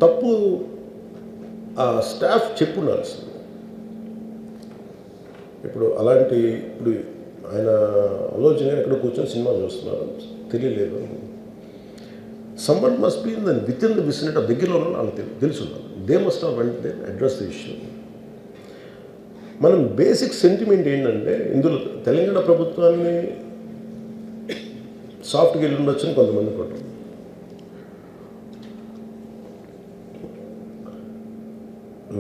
తప్పు ఆ స్టాఫ్ చెప్పుండాల్సింది. ఇప్పుడు అలాంటి ఇప్పుడు ఆయన ఆలోచన ఎక్కడ కూర్చొని సినిమా చూస్తున్నారు తెలియలేదు. Someone must be in with in the vicinity దగ్గరలో వాళ్ళకి తెలిసి ఉండాలి. They must have went they address the issue. మనం బేసిక్ సెంటిమెంట్ ఏంటంటే ఇందులో తెలంగాణ ప్రభుత్వాన్ని సాఫ్ట్గా వెళ్ళి ఉండొచ్చని కొంతమంది కొట్టారు.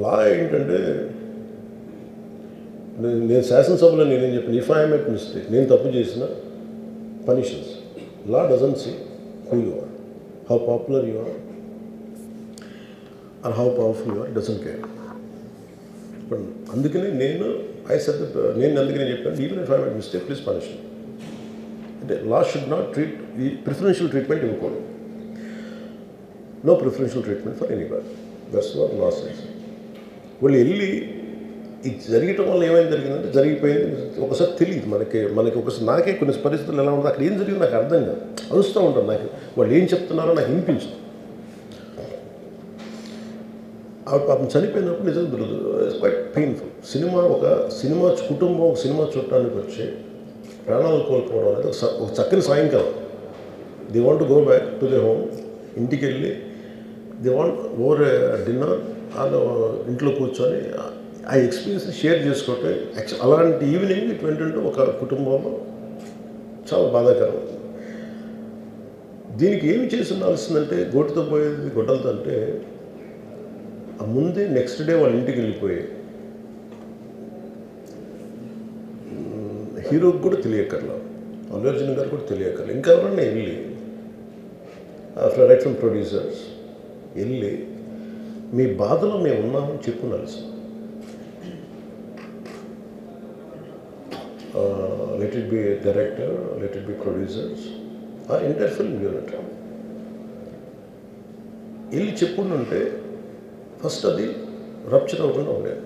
లా ఏంటంటే నేను శాసనసభలో నేనేం చెప్పాను, ఇఫ్ ఐ మేక్ మిస్టేక్, నేను తప్పు చేసిన punishments. Law doesn't see who you are, how popular you are are how powerful you are, doesn't care. ఇప్పుడు అందుకని నేను అందుకనే చెప్పాను, even if I make mistake please punish me. అంటే లా షుడ్ నాట్ ట్రీట్ ఈ ప్రిఫరెన్షియల్ ట్రీట్మెంట్ ఇవ్వకూడదు. No preferential treatment for anybody. That's what law says. వాళ్ళు వెళ్ళి ఇది జరగటం వల్ల ఏమైనా జరిగిందంటే జరిగిపోయింది. ఒకసారి తెలియదు మనకి ఒకసారి నాకే కొన్ని పరిస్థితులు ఎలా ఉందో అక్కడ ఏం జరిగింది నాకు అర్థం కాదు, అరుస్తూ ఉంటాను. నాకు వాళ్ళు ఏం చెప్తున్నారో నాకు వినిపించదు. ఆవిడ పాపం చనిపోయినప్పుడు నిజంగా దొరకదు. It's quite painful. సినిమా కుటుంబం ఒక సినిమా చూడటానికి వచ్చి ప్రాణాలు కోల్పోవడం అనేది ఒక చక్కని సాయంకాలం. They want to go back to the home. ఇంటికి వెళ్ళి దే వాంట్ ఓవర్ డిన్నర్ వాళ్ళు ఇంట్లో కూర్చొని ఆ ఎక్స్పీరియన్స్ షేర్ చేసుకోవటం. అలాంటి ఈవినింగ్ ఇటువంటి ఒక కుటుంబంలో చాలా బాధాకరం. దీనికి ఏమి చేసి ఉండాల్సిందంటే గోటుతో పోయేది గొడ్డలతో అంటే ఆ ముందే నెక్స్ట్ డే వాళ్ళ ఇంటికి వెళ్ళిపోయి హీరోకి కూడా తెలియక్కర్లా, అల్లు అర్జున్ గారు కూడా తెలియక్కర్లా, ఇంకా ఎవరన్నా వెళ్ళి రైట్ ఫ్రమ్ ప్రొడ్యూసర్స్ వెళ్ళి మీ బాధలో మేము ఉన్నామని చెప్పుండాల్సి. Let it be director, let it be producers or entire film unit వెళ్ళి చెప్పుంటే ఫస్ట్ అది రప్చర్ అవ్వకుండా ఉండేది.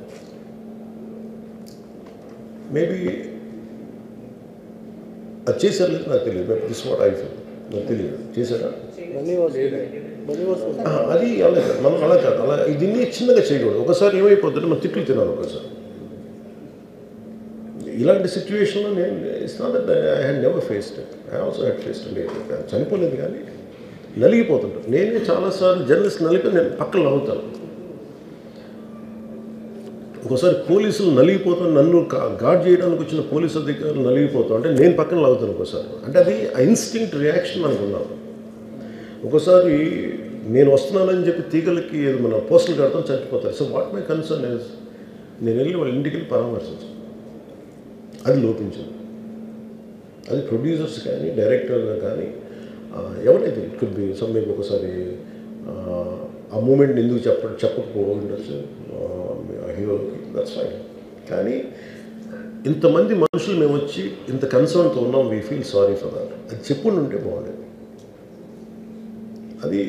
మేబీ అది చేశారు లేదు నాకు తెలియదు. దిస్ వాట్ ఐ ఫీల్, నాకు తెలియదు చేశారా అది. అలా కాదు, మనం అలా కాదు, అలా దీన్ని చిన్నగా చేయకూడదు. ఒకసారి ఏమైపోతుంటే మనం తిట్లు తినాలి. ఒకసారి ఇలాంటి సిచ్యువేషన్లో నేను it's not that I had never faced it. I also had faced it. చనిపోలేదు కానీ నలిగిపోతుంటాను. నేనే చాలాసార్లు జర్నలిస్ట్ నలిపి నేను పక్కన నవ్వుతాను. ఒకసారి పోలీసులు నలిగిపోతాను, నన్ను గార్డ్ చేయడానికి వచ్చిన పోలీసు అధికారులు నలిగిపోతాం అంటే నేను పక్కన లాగుతాను ఒకసారి. అంటే అది ఇన్స్టింక్ట్ రియాక్షన్ మనకు ఉన్నాను. ఒకసారి నేను వస్తున్నానని చెప్పి తీగలకి మన పోస్టులు కడతాం, చచ్చిపోతారు. So what my concern is నేను వెళ్ళి వాళ్ళ ఇంటికి వెళ్ళి పరామర్శించాను. అది లోపించింది. అది ప్రొడ్యూసర్స్ కానీ డైరెక్టర్గా కానీ ఎవరైతే ఇట్ కుడ్ బి సమ్మెకి ఒకసారి ఆ మూమెంట్ ఎందుకు చెప్పకపోవడం ఉండొచ్చు హీరోకి, దట్స్ ఫైన్. కానీ ఇంతమంది మనుషులు మేము వచ్చి ఇంత కన్సర్న్తో ఉన్నాం, we feel sorry for that. అది చెప్పుండి ఉంటే బాగుండేది. అది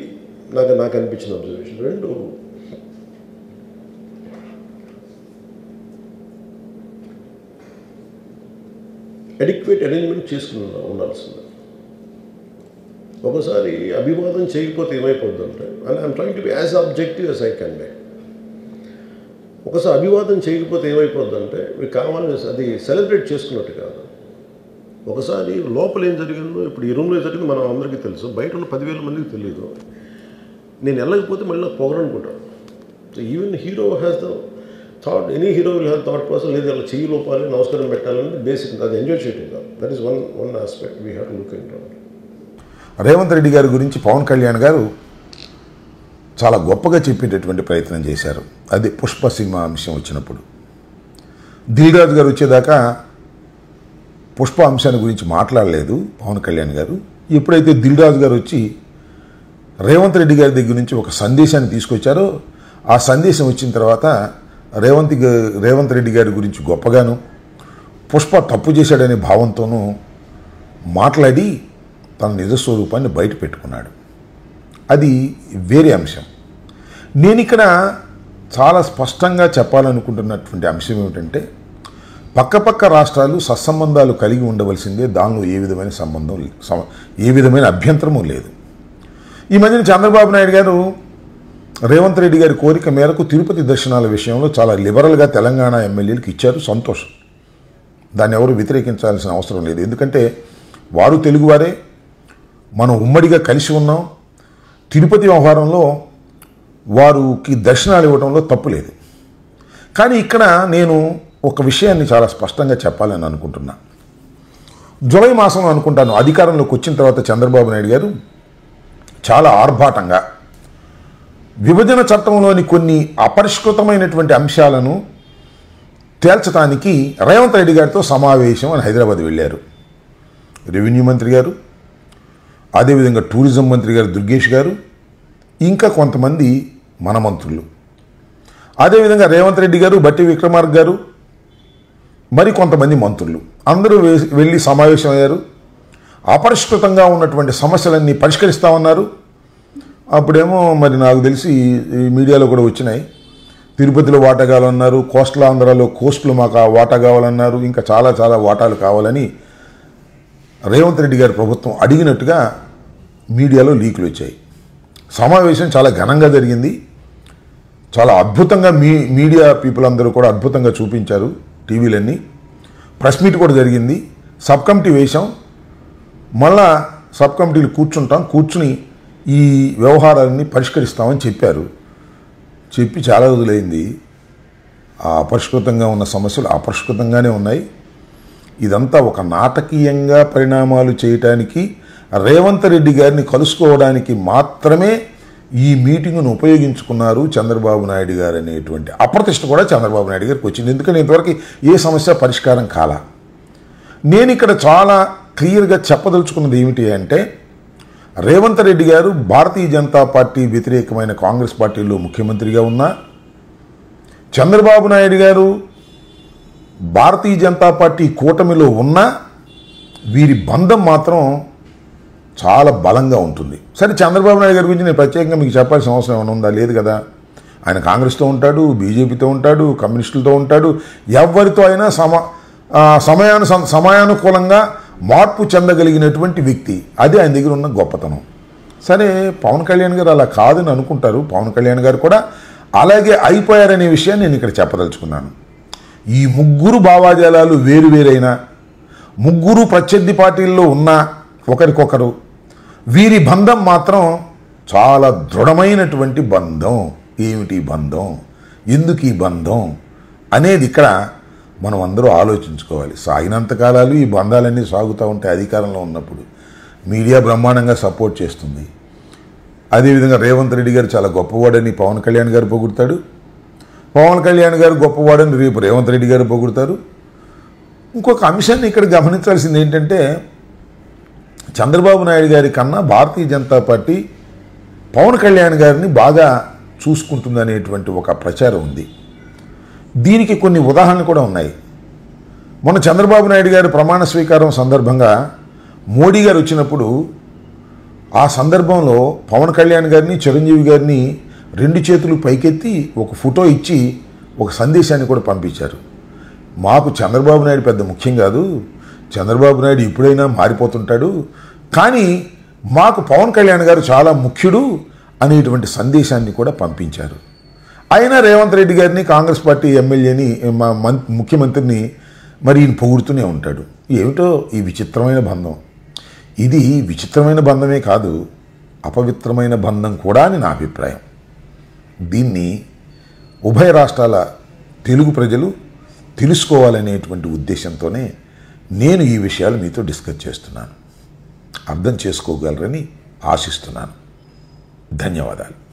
నాకు అనిపించిన అబ్జర్వేషన్. రెండు, అడిక్వేట్ అరేంజ్మెంట్ చేసుకుని ఉండాల్సింది. ఒకసారి అభివాదం చేయకపోతే ఏమైపోద్దంటే, and I'm trying to be as objective as I can be. ఒకసారి అభివాదం చేయకపోతే ఏమైపోద్దంటే మీకు కావాలని అది సెలబ్రేట్ చేసుకున్నట్టు కాదు. ఒకసారి లోపల ఏం జరిగిందో ఇప్పుడు ఈ రూమ్లో జరిగింది మనం అందరికీ తెలుసు, బయట ఉన్న 10,000 మందికి తెలియదు. నేను వెళ్ళకపోతే మళ్ళీ నాకు పొగరనుకుంటాను. So even hero has the thought, any hero will have thought process. లేదు అలా చెయ్యి లోపాలి, నమస్కారం పెట్టాలని బేసిక్, అది ఎంజాయ్ చేయటం కాదు. That is one aspect we have to look into. Revanth Reddy గారి గురించి పవన్ కళ్యాణ్ గారు చాలా గొప్పగా చెప్పేటటువంటి ప్రయత్నం చేశారు. అది పుష్ప సినిమా అంశం వచ్చినప్పుడు. దిల్ రాజు గారు వచ్చేదాకా పుష్ప అంశాన్ని గురించి మాట్లాడలేదు పవన్ కళ్యాణ్ గారు. ఎప్పుడైతే దిల్ రాజు గారు వచ్చి రేవంత్ రెడ్డి గారి దగ్గర నుంచి ఒక సందేశాన్ని తీసుకొచ్చారో, ఆ సందేశం వచ్చిన తర్వాత రేవంత్ రెడ్డి గారి గురించి గొప్పగాను, పుష్ప తప్పు చేశాడనే భావంతోనూ మాట్లాడి తన నిజస్వరూపాన్ని బయట పెట్టుకున్నాడు. అది వేరే అంశం. నేను ఇక్కడ చాలా స్పష్టంగా చెప్పాలనుకుంటున్నటువంటి అంశం ఏమిటంటే, పక్కపక్క రాష్ట్రాలు సత్సంబంధాలు కలిగి ఉండవలసిందే, దానిలో ఏ విధమైన అభ్యంతరము లేదు. ఈ మధ్యన చంద్రబాబు నాయుడు గారు రేవంత్ రెడ్డి గారి కోరిక మేరకు తిరుపతి దర్శనాల విషయంలో చాలా లిబరల్గా తెలంగాణ ఎమ్మెల్యేలకు ఇచ్చారు. సంతోషం. దాన్ని ఎవరు వ్యతిరేకించాల్సిన అవసరం లేదు. ఎందుకంటే వారు తెలుగువారే, మనం ఉమ్మడిగా కలిసి ఉన్నాం. తిరుపతి వ్యవహారంలో వారికి దర్శనాలు ఇవ్వడంలో తప్పు లేదు. కానీ ఇక్కడ నేను ఒక విషయాన్ని చాలా స్పష్టంగా చెప్పాలని అనుకుంటున్నా. జూలై మాసంలో అనుకుంటాను అధికారంలోకి వచ్చిన తర్వాత చంద్రబాబు నాయుడు గారు చాలా ఆర్భాటంగా విభజన చట్టంలోని కొన్ని అపరిష్కృతమైనటువంటి అంశాలను తేల్చడానికి రేవంత్ రెడ్డి గారితో సమావేశం అని హైదరాబాద్ వెళ్ళారు. రెవెన్యూ మంత్రి గారు, అదేవిధంగా టూరిజం మంత్రి గారు దుర్గేష్ గారు, ఇంకా కొంతమంది మన మంత్రులు, అదేవిధంగా రేవంత్ రెడ్డి గారు, బట్టి విక్రమార్క గారు, మరి కొంతమంది మంత్రులు అందరూ వెళ్ళి సమావేశం అయ్యారు. అపరిష్కృతంగా ఉన్నటువంటి సమస్యలన్నీ పరిష్కరిస్తామన్నారు. అప్పుడేమో మరి నాకు తెలిసి మీడియాలో కూడా వచ్చినాయి, తిరుపతిలో వాటా కావాలన్నారు, కోస్టల్ ఆంధ్రాలో కోస్టులు మాకు వాటా కావాలన్నారు, ఇంకా చాలా చాలా వాటాలు కావాలని రేవంత్ రెడ్డి గారి ప్రభుత్వం అడిగినట్టుగా మీడియాలో లీకులు వచ్చాయి. సమావేశం చాలా ఘనంగా జరిగింది. చాలా అద్భుతంగా మీడియా పీపుల్ అందరూ కూడా అద్భుతంగా చూపించారు. టీవీలన్నీ ప్రెస్ మీట్ కూడా జరిగింది. సబ్ కమిటీ వేశాం. మళ్ళా సబ్ కమిటీలు కూర్చుని ఈ వ్యవహారాన్ని పరిష్కరిస్తామని చెప్పారు. చెప్పి చాలా రోజులైంది. ఆ అపరిష్కృతంగా ఉన్న సమస్యలు అపరిష్కృతంగానే ఉన్నాయి. ఇదంతా ఒక నాటకీయంగా పరిణామాలు చేయటానికి, రేవంత్ రెడ్డి గారిని కలుసుకోవడానికి మాత్రమే ఈ మీటింగ్ను ఉపయోగించుకున్నారు చంద్రబాబు నాయుడు గారు అనేటువంటి అప్రతిష్ట కూడా చంద్రబాబు నాయుడు గారికి వచ్చింది. ఎందుకంటే ఇంతవరకు ఏ సమస్య పరిష్కారం కాల. నేను ఇక్కడ చాలా క్లియర్గా చెప్పదలుచుకున్నది ఏమిటి అంటే, రేవంత్ రెడ్డి గారు భారతీయ జనతా పార్టీ వ్యతిరేకమైన కాంగ్రెస్ పార్టీలో ముఖ్యమంత్రిగా ఉన్నా, చంద్రబాబు నాయుడు గారు భారతీయ జనతా పార్టీ కూటమిలో ఉన్నా, వీరి బంధం మాత్రం చాలా బలంగా ఉంటుంది. సరే, చంద్రబాబు నాయుడు గారి గురించి నేను ప్రత్యేకంగా మీకు చెప్పాల్సిన అవసరం ఏమైనా ఉందా? లేదు కదా. ఆయన కాంగ్రెస్తో ఉంటాడు, బీజేపీతో ఉంటాడు, కమ్యూనిస్టులతో ఉంటాడు. ఎవరితో అయినా సమయానుకూలంగా మార్పు చెందగలిగినటువంటి వ్యక్తి. అది ఆయన దగ్గర ఉన్న గొప్పతనం. సరే, పవన్ కళ్యాణ్ గారు అలా కాదని అనుకుంటారు. పవన్ కళ్యాణ్ గారు కూడా అలాగే అయిపోయారనే విషయాన్ని నేను ఇక్కడ చెప్పదలుచుకున్నాను. ఈ ముగ్గురు భావాజాలాలు వేరువేరైనా, ముగ్గురు ప్రత్యర్థి పార్టీల్లో ఉన్న ఒకరికొకరు, వీరి బంధం మాత్రం చాలా దృఢమైనటువంటి బంధం. ఏమిటి బంధం, ఎందుకు ఈ బంధం అనేది ఇక్కడ మనం అందరూ ఆలోచించుకోవాలి. సాగినంతకాలాలు ఈ బంధాలన్నీ సాగుతూ ఉంటాయి. అధికారంలో ఉన్నప్పుడు మీడియా బ్రహ్మాండంగా సపోర్ట్ చేస్తుంది. అదేవిధంగా రేవంత్ రెడ్డి గారు చాలా గొప్పవాడని పవన్ కళ్యాణ్ గారు పొగుడతాడు. పవన్ కళ్యాణ్ గారు గొప్పవాడని రేపు రేవంత్ రెడ్డి గారు పొగుడతారు. ఇంకొక అంశాన్ని ఇక్కడ గమనించాల్సింది ఏంటంటే, చంద్రబాబు నాయుడు గారి కన్నా భారతీయ జనతా పార్టీ పవన్ కళ్యాణ్ గారిని బాగా చూసుకుంటుందనేటువంటి ఒక ప్రచారం ఉంది. దీనికి కొన్ని ఉదాహరణలు కూడా ఉన్నాయి. మొన్న చంద్రబాబు నాయుడు గారి ప్రమాణ స్వీకారం సందర్భంగా మోడీ గారు వచ్చినప్పుడు, ఆ సందర్భంలో పవన్ కళ్యాణ్ గారిని, చిరంజీవి గారిని రెండు చేతులు పైకెత్తి ఒక ఫోటో ఇచ్చి ఒక సందేశాన్ని కూడా పంపించారు. మాకు చంద్రబాబు నాయుడు పెద్ద ముఖ్యం కాదు, చంద్రబాబు నాయుడు ఎప్పుడైనా మారిపోతుంటాడు, కానీ మాకు పవన్ కళ్యాణ్ గారు చాలా ముఖ్యుడు అనేటువంటి సందేశాన్ని కూడా పంపించారు. అయినా రేవంత్ రెడ్డి గారిని, కాంగ్రెస్ పార్టీ ఎమ్మెల్యేని, ముఖ్యమంత్రిని మరి ఈయన పొగుడుతూనే ఉంటాడు. ఏమిటో ఈ విచిత్రమైన బంధం. ఇది విచిత్రమైన బంధమే కాదు, అపవిత్రమైన బంధం కూడా అని నా అభిప్రాయం. దీన్ని ఉభయ రాష్ట్రాల తెలుగు ప్రజలు తెలుసుకోవాలనేటువంటి ఉద్దేశంతోనే నేను ఈ విషయాలు మీతో డిస్కస్ చేస్తున్నాను. అర్థం చేసుకోగలరని ఆశిస్తున్నాను. ధన్యవాదాలు.